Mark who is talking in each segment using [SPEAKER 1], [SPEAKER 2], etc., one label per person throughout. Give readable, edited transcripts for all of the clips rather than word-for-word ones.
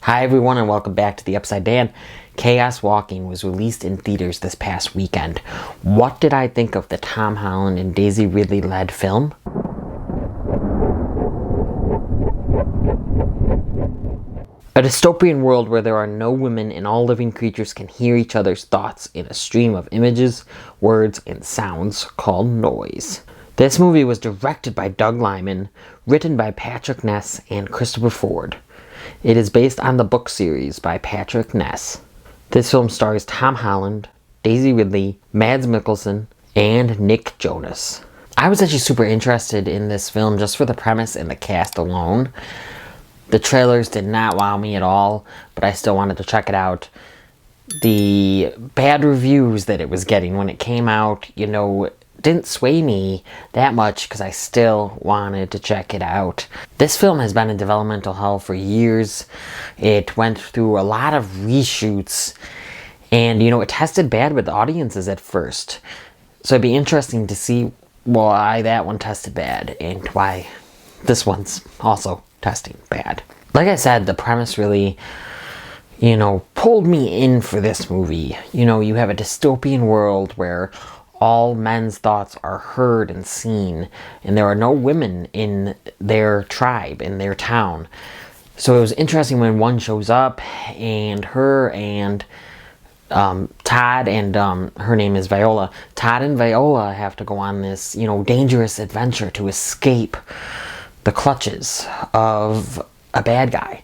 [SPEAKER 1] Hi everyone and welcome back to the Upside Down. Chaos Walking was released in theaters this past weekend. What did I think of the Tom Holland and Daisy Ridley led film? A dystopian world where there are no women and all living creatures can hear each other's thoughts in a stream of images, words, and sounds called noise. This movie was directed by Doug Liman, written by Patrick Ness and Christopher Ford. It is based on the book series by Patrick Ness. This film stars Tom Holland, Daisy Ridley, Mads Mikkelsen, and Nick Jonas. I was actually super interested in this film just for the premise and the cast alone. The trailers did not wow me at all, but I still wanted to check it out. The bad reviews that it was getting when it came out, didn't sway me that much because I still wanted to check it out. This film has been in developmental hell for years. It went through a lot of reshoots and, it tested bad with audiences at first. So it'd be interesting to see why that one tested bad and why this one's also testing bad. Like I said, the premise really, pulled me in for this movie. You have a dystopian world where all men's thoughts are heard and seen, and there are no women in their tribe, in their town. So it was interesting when one shows up, and her and Todd and her name is Viola. Todd and Viola have to go on this, dangerous adventure to escape the clutches of a bad guy.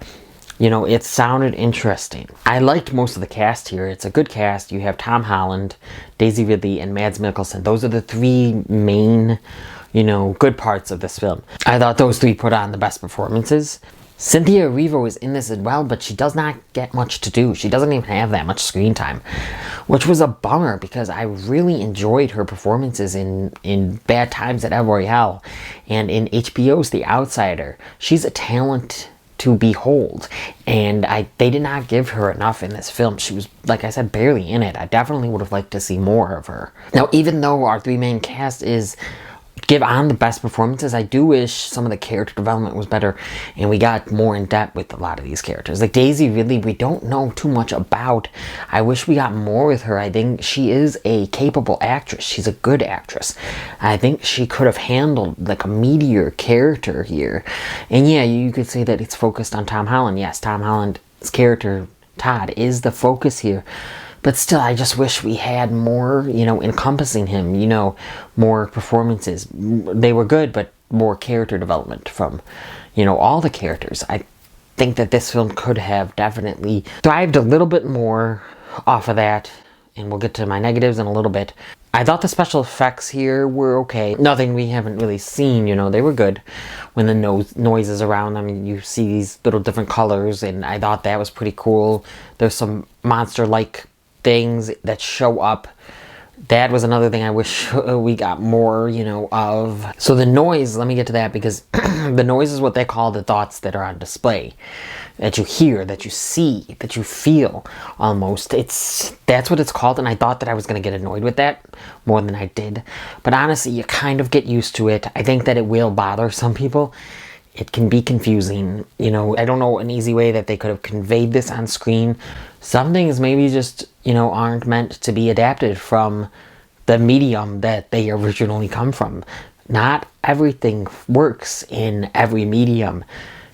[SPEAKER 1] It sounded interesting. I liked most of the cast here. It's a good cast. You have Tom Holland, Daisy Ridley, and Mads Mikkelsen. Those are the three main, good parts of this film. I thought those three put on the best performances. Cynthia Erivo is in this as well, but she does not get much to do. She doesn't even have that much screen time, which was a bummer because I really enjoyed her performances in Bad Times at El Royale and in HBO's The Outsider. She's a talent to behold, and they did not give her enough in this film. She was, like I said, barely in it. I definitely would have liked to see more of her. Now, even though our three main cast give on the best performances, I do wish some of the character development was better and we got more in depth with a lot of these characters. Like Daisy Ridley, we don't know too much about. I wish we got more with her. I think she is a capable actress. She's a good actress. I think she could have handled like a meatier character here. And yeah, you could say that it's focused on Tom Holland. Yes, Tom Holland's character, Todd, is the focus here. But still, I just wish we had more, encompassing him, more performances. They were good, but more character development from, all the characters. I think that this film could have definitely thrived a little bit more off of that. And we'll get to my negatives in a little bit. I thought the special effects here were okay. Nothing we haven't really seen, they were good. When the noises around them, you see these little different colors, and I thought that was pretty cool. There's some monster-like things that show up. That was another thing I wish we got more, of. So the noise, let me get to that, because the noise is what they call the thoughts that are on display. That you hear, that you see, that you feel, almost. That's what it's called, and I thought that I was going to get annoyed with that more than I did. But honestly, you kind of get used to it. I think that it will bother some people. It can be confusing, I don't know an easy way that they could have conveyed this on screen. Some things maybe just, aren't meant to be adapted from the medium that they originally come from. Not everything works in every medium.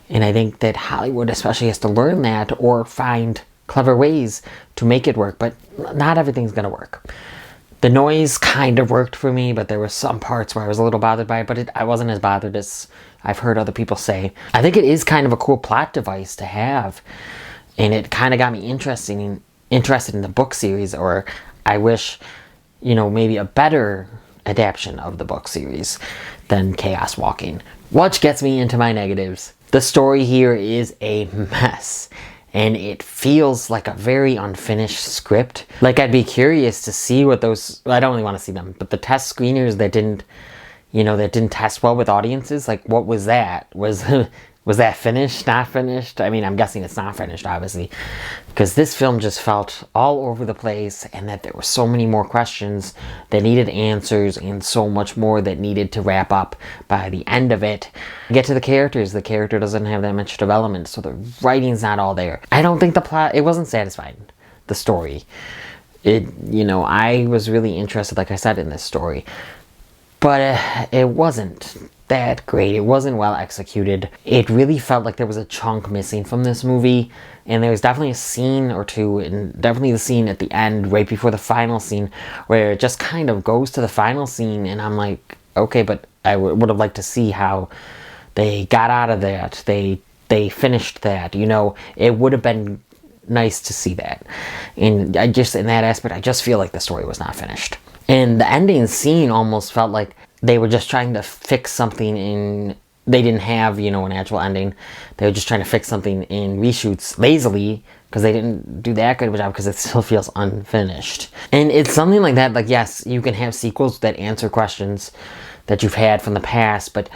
[SPEAKER 1] And I think that Hollywood especially has to learn that or find clever ways to make it work. But not everything's going to work. The noise kind of worked for me, but there were some parts where I was a little bothered by it, but I wasn't as bothered as I've heard other people say. I think it is kind of a cool plot device to have, and it kind of got me interested in the book series, or I wish, maybe a better adaptation of the book series than Chaos Walking. Which gets me into my negatives. The story here is a mess. And it feels like a very unfinished script. Like, I'd be curious to see what those, I don't really want to see them, but the test screeners that didn't test well with audiences, like, what was that? Was Was that finished? Not finished? I mean, I'm guessing it's not finished, obviously, because this film just felt all over the place, and that there were so many more questions that needed answers, and so much more that needed to wrap up by the end of it. Get to the characters. The character doesn't have that much development, so the writing's not all there. I don't think the plot, it wasn't satisfying, the story. I was really interested, like I said, in this story, but it wasn't that great. It wasn't well executed. It really felt like there was a chunk missing from this movie, and there was definitely a scene or two, and definitely the scene at the end, right before the final scene, where it just kind of goes to the final scene, and I'm like, okay, but I would have liked to see how they got out of that. They finished that, it would have been nice to see that. And in that aspect, I just feel like the story was not finished. And the ending scene almost felt like they were just trying to fix something in... They didn't have, an actual ending. They were just trying to fix something in reshoots lazily, because they didn't do that good of a job, because it still feels unfinished. And it's something like that, like, yes, you can have sequels that answer questions that you've had from the past, but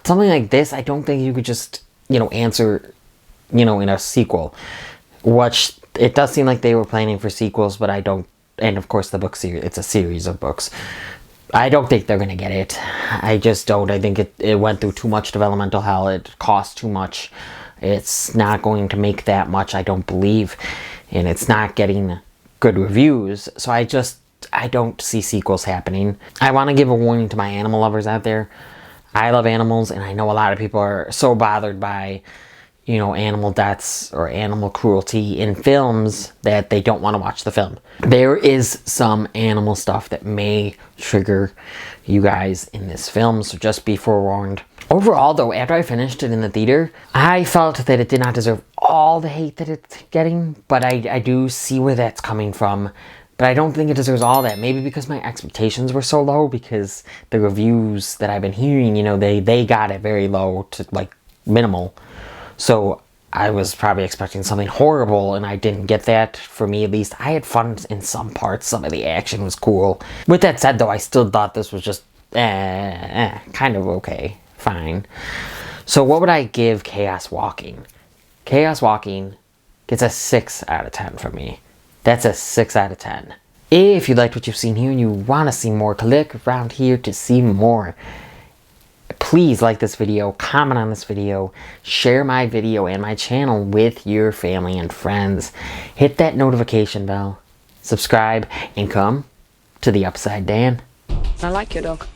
[SPEAKER 1] something like this, I don't think you could just, answer, in a sequel. Which, it does seem like they were planning for sequels, but I don't... And of course the book series, it's a series of books. I don't think they're going to get it. I just don't. I think it went through too much developmental hell. It cost too much. It's not going to make that much, I don't believe. And it's not getting good reviews. So I don't see sequels happening. I want to give a warning to my animal lovers out there. I love animals, and I know a lot of people are so bothered by, animal deaths or animal cruelty in films that they don't want to watch the film. There is some animal stuff that may trigger you guys in this film, so just be forewarned. Overall, though, after I finished it in the theater, I felt that it did not deserve all the hate that it's getting, but I do see where that's coming from. But I don't think it deserves all that. Maybe because my expectations were so low, because the reviews that I've been hearing, they got it very low to, like, minimal. So I was probably expecting something horrible, and I didn't get that. For me, at least, I had fun in some parts. Some of the action was cool. With that said, though, I still thought this was just kind of okay. Fine. So what would I give Chaos Walking? Chaos Walking gets a 6 out of 10 from me. That's a 6 out of 10. If you liked what you've seen here and you want to see more, click around here to see more. Please like this video, comment on this video, share my video and my channel with your family and friends. Hit that notification bell, subscribe, and come to the Upside Dan.
[SPEAKER 2] I like your dog.